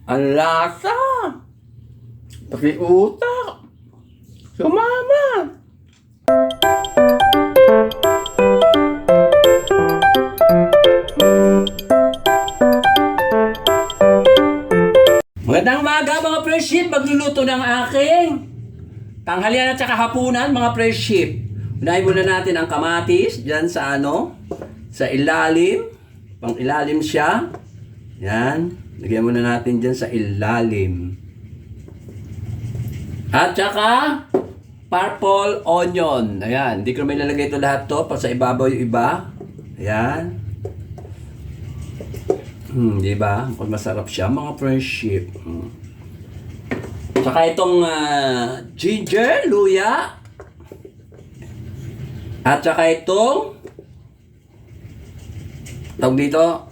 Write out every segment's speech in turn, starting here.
Ang lasa! Pati utak! Sumama! Magandang umaga mga friendship! Magluluto ng aking tanghalian at saka hapunan mga friendship. Unahin muna natin ang kamatis dyan sa sa ilalim. Pang ilalim siya. Yan. Lagyan muna natin dyan sa ilalim. At saka purple onion. Ayan. Hindi ko naman ilalagay ito lahat to. Pa sa ibabaw yung iba. Ayan. Diba? Pag masarap siya mga friendship. Saka itong ginger, luya. At saka itong tawag dito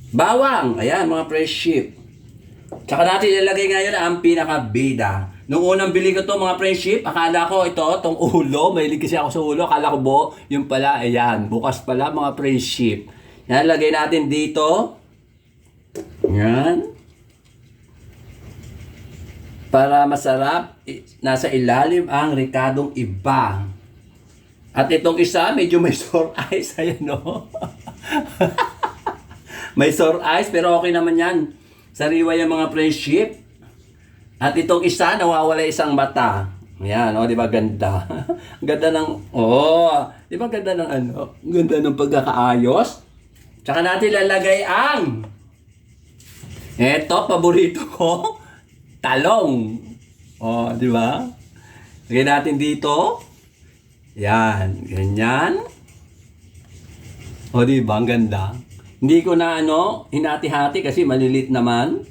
bawang. Ayan mga friendship. Tsaka natin ilalagay ngayon ang pinakabida. Nung unang bili ko to mga friendship, akala ko ito, tong ulo. Mahilig kasi ako sa ulo. Akala ko yung pala, ayan. Bukas pala mga friendship. Yan, lagay natin dito. Yan. Para masarap, nasa ilalim ang ricadong iba. At itong isa, medyo may sore eyes. Ayan no. May sore eyes, pero okay naman yan. Sariwa yung mga friendship. At itong isa, nawawala isang mata. Ayan, di ba ganda? Ganda ng, di ba ganda ng ganda ng pagkakaayos. Tsaka natin lalagay ang, eto, paborito ko, talong. Di ba? Lagay natin dito. Yan, ganyan. Di ba? Ang ganda. Hindi ko na hinati-hati kasi malilit naman.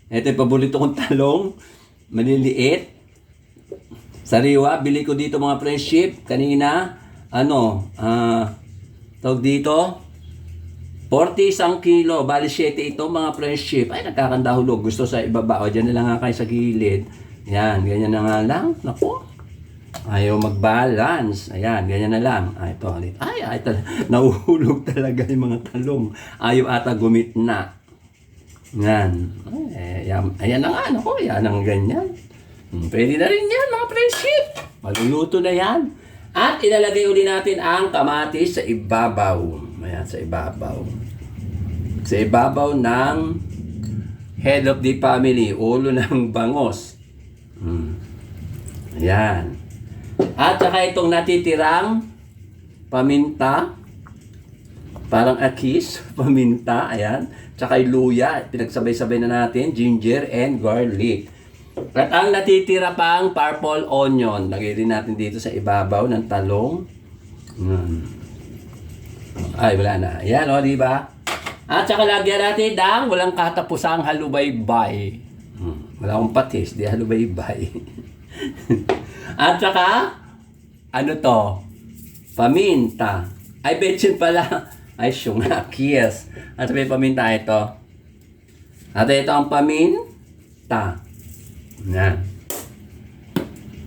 Ito yung paborito kong talong. Maliliit. Sariwa, bili ko dito mga friendship. Kanina, tawag dito, 40 isang kilo. Bali 7 ito mga friendship. Ay, nagkakandahulog. Gusto sa ibaba. Dyan na lang nga kayo sa gilid. Yan, ganyan na nga lang. Naku. Ayaw mag-balance. Ayan, ganyan na lang. Ito. Ay, nahuhulog talaga yung mga talong. Ayaw ata gumitna. Yan. Ayan na nga. Naku, yan ang ganyan. Pwede na rin yan, mga friendship. Maluluto na yan. At ilalagay uli natin ang kamatis sa ibabaw. Ayan, sa ibabaw. Sa ibabaw ng head of the family. Ulo ng bangos. Ayan. At saka itong natitirang paminta. Parang akis. Paminta. Ayan. Tsaka yung luya. Pinagsabay-sabay na natin. Ginger and garlic. At ang natitira pang purple onion. Lagay din natin dito sa ibabaw ng talong. Ay, wala na. Ayan, di ba? At saka lagyan natin ng walang katapusang halubaybay. Wala akong patis, di halubaybay. At saka, paminta. Ay, betsin pala. Ay, syungakis. At may paminta ito. At ito ang paminta. Yan.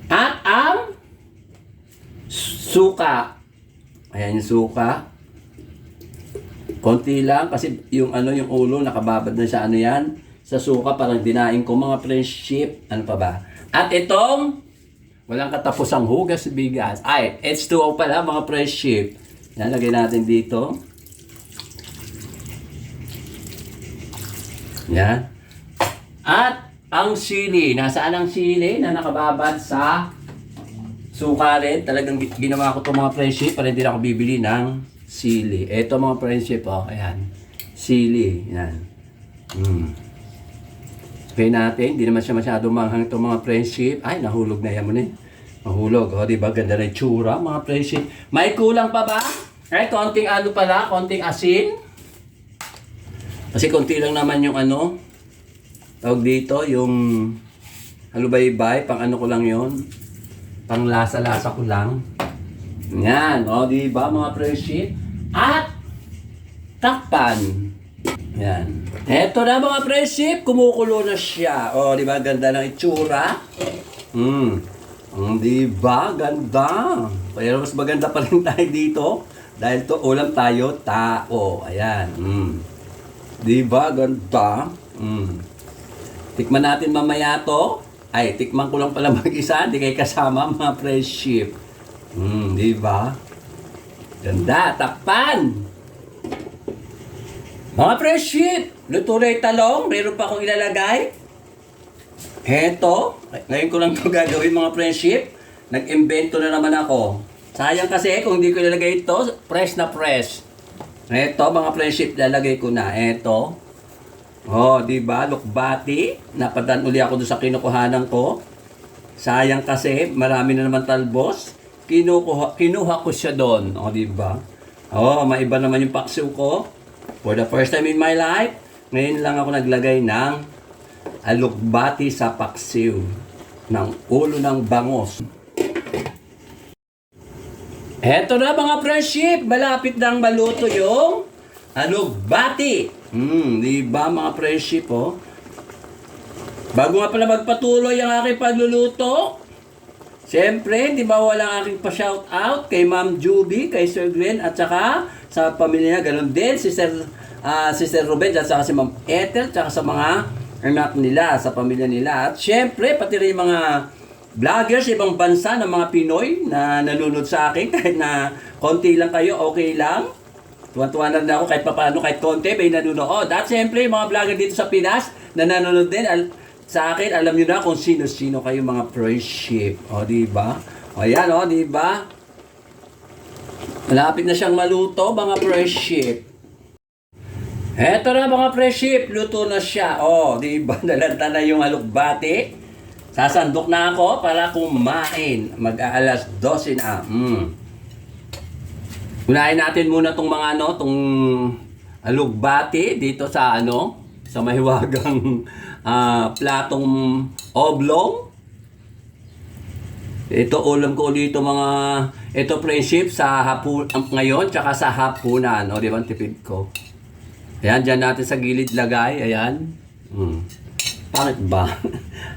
At ang suka. Ayan yung suka. Konti lang kasi yung yung ulo nakababad na sa yan. Sa suka parang dinain ko mga friendship. Ano pa ba? At itong walang katapusang hugas bigas. Ay, H2O pala mga friendship. Yan, lagay natin dito. Yan. At ang sili. Nasaan ang sili na nakababad sa suka rin? Talagang ginawa ko itong mga friendship para hindi na ako bibili ng sili. Ito mga friendship, ayan. Sili. Yan. Okay natin. Hindi naman siya masyadong manghang itong mga friendship. Ay, nahulog na yan mo na. Mahulog. Diba? Ganda na yung tsura, mga friendship. May kulang pa ba? Ay, konting pala. Konting asin. Kasi konti lang naman yung tawag dito, yung halubaybay. Pang ko lang yon. Pang lasa-lasa ko lang. Yan. Diba, mga friendship? At takpan. Yan. Eto na mga friendship, kumukulo na siya. Di ba ganda ng itsura? Di ba ganda? Pero mas maganda pa rin tayo dito dahil to ulam tayo tao. Ayan. Diba? Ganda. Tikman natin mamaya to. Ay, tikman ko lang pala mag-isa. Hindi kayo kasama mga friendship. Diba? Ganda. Takpan. Mga friendship. Luto na yung talong. Meron pa akong ilalagay. Heto. Ngayon ko lang ito gagawin mga friendship. Nag-invento na naman ako. Sayang kasi kung hindi ko ilalagay ito, fresh na fresh. Heto mga friendship, lalagay ko na. Heto. Oh, di ba? Lukbati. Napadaan uli ako doon sa kinukuhanan ko. Sayang kasi, marami na naman talbos. Kinuha ko siya doon. Oh, di ba? Oh, maiba naman yung paksiw ko. For the first time in my life, ngayon lang ako naglagay ng alukbati sa paksiw ng ulo ng bangos. Eto na mga friendship, malapit nang maluto yung alukbati. Di ba mga friendship, oh? Bago nga pala magpatuloy ang aking pagluluto, siyempre, di ba walang aking pa-shout out kay Ma'am Juby, kay Sir Glenn, at saka sa pamilya niya, ganun din, si Sir Ruben, at saka si Ma'am Ethel, at saka sa mga anak nila, sa pamilya nila. At siyempre, pati rin mga vloggers, ibang bansa ng mga Pinoy na nanonood sa akin, kahit na konti lang kayo, okay lang. Tuwan-tuwa na ako kahit papaano, kahit konti, may nanonood. At siyempre, mga vlogger dito sa Pinas, na nanonood din sa akin, alam nyo na kung sino-sino kayo mga friendship. O, diba? O, yan, o, diba? Malapit na siyang maluto, mga friendship. Eto na mga friendship, luto na siya. O, diba? Nalanta na yung alukbati. Sasandok na ako para kumain. Mag-aalas 12 na. Unahin natin muna tong mga tong alukbati dito sa sa mahiwagang platong oblong. Ito ulam ko dito ito friendship sa hapon ngayon tsaka sa hapunan. O, di ba tipid ko? Ayan, dyan natin sa gilid lagay. Ayan. Pangit ba?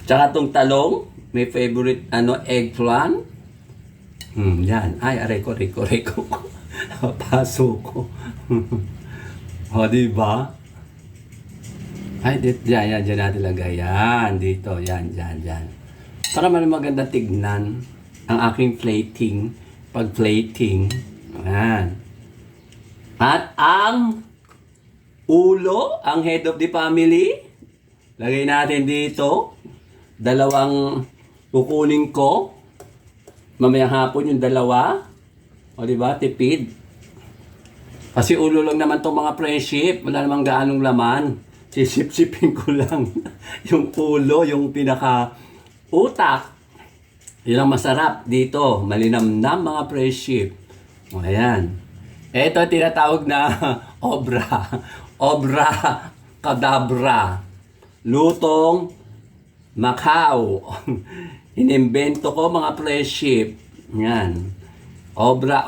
Tsaka tong talong. May favorite eggplant. Yan. Ay, aray ko. Paso ko. O, diba? Ay, yan natin lagay. Yan, dito. Yan. Para man maganda tignan ang aking plating. Pag-plating. Yan. At ang ulo, ang head of the family, lagay natin dito. Dalawang kukunin ko. Mamayang hapon yung dalawa. O, diba? Tipid. Kasi ulo lang naman itong mga friendship. Wala namang gaanong laman. Sisip-sipin ko lang yung ulo, yung pinaka-utak. Yun ang masarap dito. Malinamnam mga friendship. O, ayan. Ito tinatawag na obra. Obra kadabra. Lutong Macau. Inimbento ko mga friendship. Yan. Obra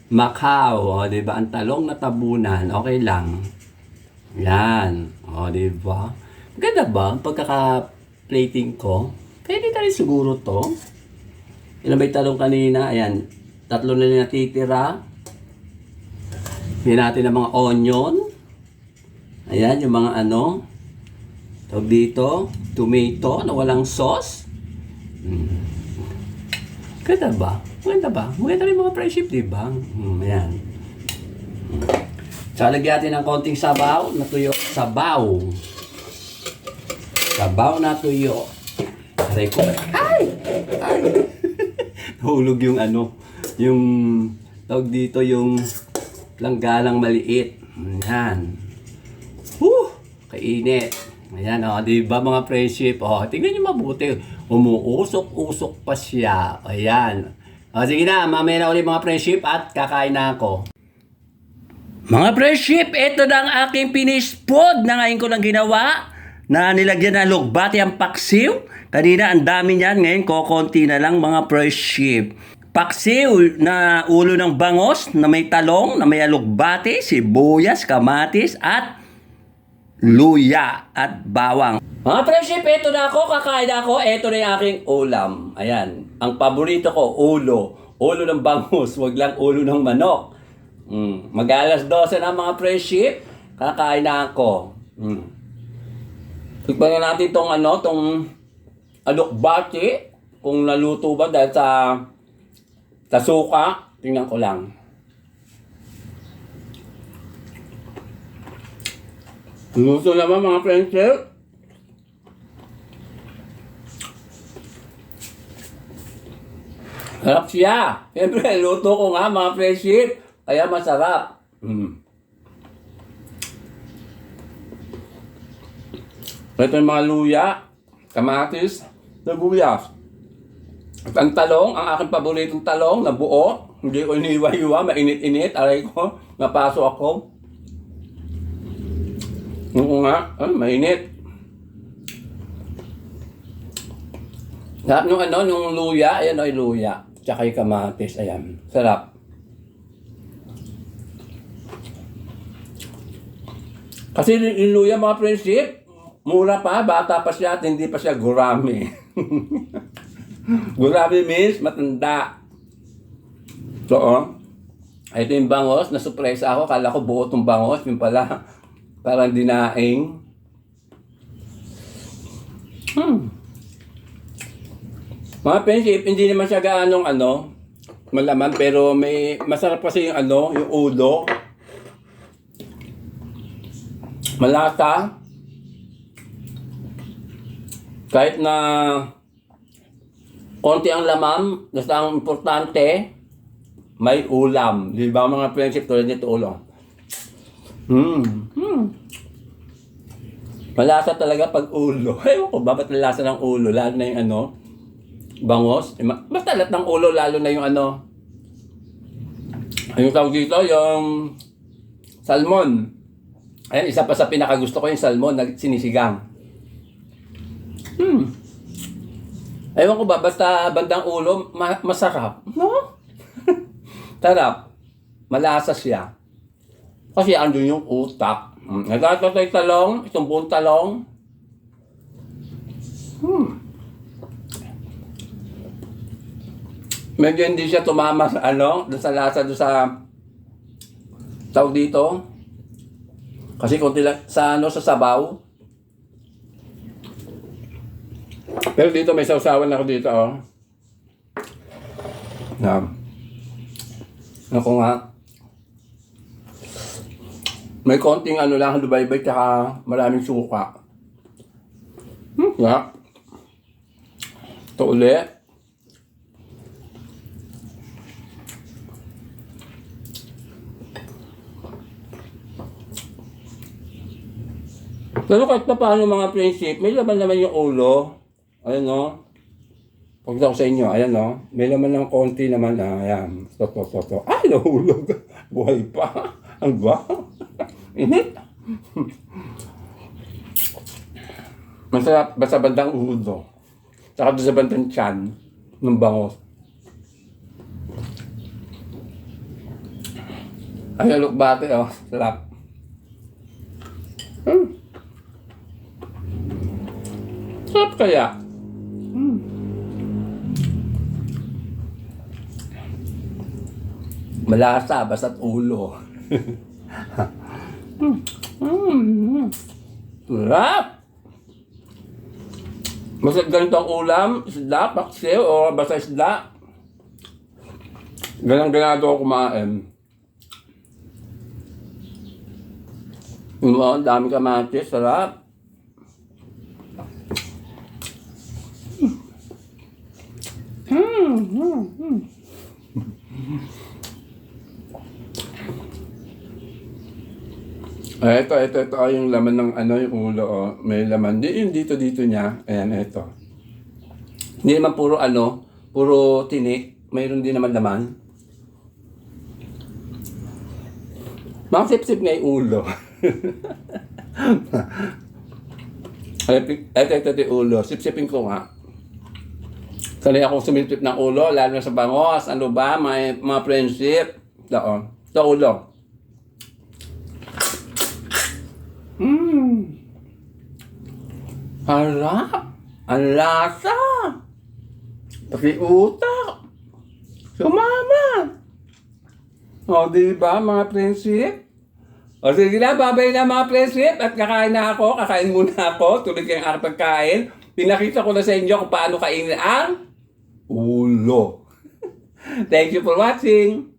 Macau. O, diba? Ang talong na tabunan. Okay lang. Yan. O, diba? Maganda ba? Ang pagkaka-plating ko. Pwede na rin siguro to. Ilan ba yung talong kanina? Ayan. 3 na natitira. Hingin natin ang mga onion. Ayan, yung mga tawag dito, tomato na walang sauce. Ganda ba? Maganda rin mga friendship, diba? Ayan. So, lagyan natin ng konting sabaw na tuyo. Sabaw na tuyo. Aray ko. Ay! Nahulog yung yung tawag dito, yung langgalang maliit. Ayan. Kainit. Ayan, diba mga friendship? Tingnan nyo mabuti. Umuusok-usok pa siya. Ayan. Sige na, mamaya na ulit mga friendship at kakain na ako. Mga friendship, ito na ang aking finished food na ngayon ko lang ginawa. Na nilagyan na lugbati ang paksiw. Kanina ang dami niyan, ngayon kokonti na lang mga friendship. Paksiw na ulo ng bangos na may talong, na may alugbati, sibuyas, kamatis at luya at bawang. Mga friendship, ito na ako, kakain ako. Ito na yung aking ulam. Ayan, ang paborito ko, ulo. Ulo ng bangus, wag lang ulo ng manok. Mag-alas 12 na mga friendship. Kakain na ako. Tikman na natin tong tong alokbati. Kung naluto ba dahil sa suka. Tingnan ko lang. Luto naman mga friendship. Sarap siya. Siyempre, luto ko nga mga friendship. Kaya masarap. Ito yung mga luya, kamatis, nabuyas. At ang talong, ang aking paboritong talong na buo. Hindi ko iniwa-iwa, mainit-init. Aray ko, napasok ako. Oo nga, mainit. Sarap nung luya, ayan o, luya. Tsaka yung kamatis, ayan. Sarap. Kasi yung luya mga friendship, mura pa, bata pa siya at hindi pa siya gurami. Gurami means matanda. So, ito yung bangos, na-surprise ako. Kala ko buo itong bangos, yung pala, parang dinaing. Mga friendship, hindi naman siya gaanong malaman, pero may masarap kasi yung yung ulo. Malasa. Kahit na konti ang laman, basta ang importante, may ulam. Di ba mga friendship, tulad nito ulam. Malasa talaga pag ulo. Ewan ko ba, ba't malasa ng ulo? Lalo na yung bangos. Basta lahat ng ulo, lalo na yung yung tawag dito, yung salmon. Ayan, isa pa sa pinakagusto ko yung salmon na sinisigang. Ewan ko ba, basta bandang ulo, masarap. No? Sarap. Malasa siya. Kasi andun yung utak. Nagkatotay talong, itong buong talong. Medyo hindi siya tumama sa doon sa lasa, doon sa tawag dito. Kasi konti lang sa sa sabaw. Pero dito may sausawan ako dito, Ako nga. May konting lang, lubaybay, tsaka maraming suka. Ito ulit. Pero kahit pa paano mga friendship, may laman naman yung ulo. Ayan Pagkita ko sa inyo, ayan may laman ng konti naman. Ayan. Toto. Ay, nahulog. Buhay pa. Ang ba? Init. Masarap ba sa bandang ulo? Saka doon sa bandang tiyan ng bangos. Ay, alokbate, sarap. Sarap kaya? Malasa, basta't ulo. Sarap! Basta ganito ang ulam, isda, paksiw, o basta isda. Ganang-ganado ako kumain. Ang dami kamatis, sarap. Ito yung laman ng yung ulo, may laman. Yung dito niya. Ayan, ito. Hindi naman puro puro tinik. Mayroon din naman laman. Makasip-sip nga yung ulo. Ito yung ulo. Sip-sipin ko nga. Sanay akong sumilpip ng ulo, lalo na sa bangos. Ano ba, mga friendship. Ito ulo. Harap. Ang lasa. Pati utak. Sumama. O, diba mga friendship? O sige na, babay na mga friendship at kakain na ako. Kakain muna ako. Tuloy kayong aking pagkain. Pinakita ko na sa inyo kung paano kainin ang ulo. Thank you for watching.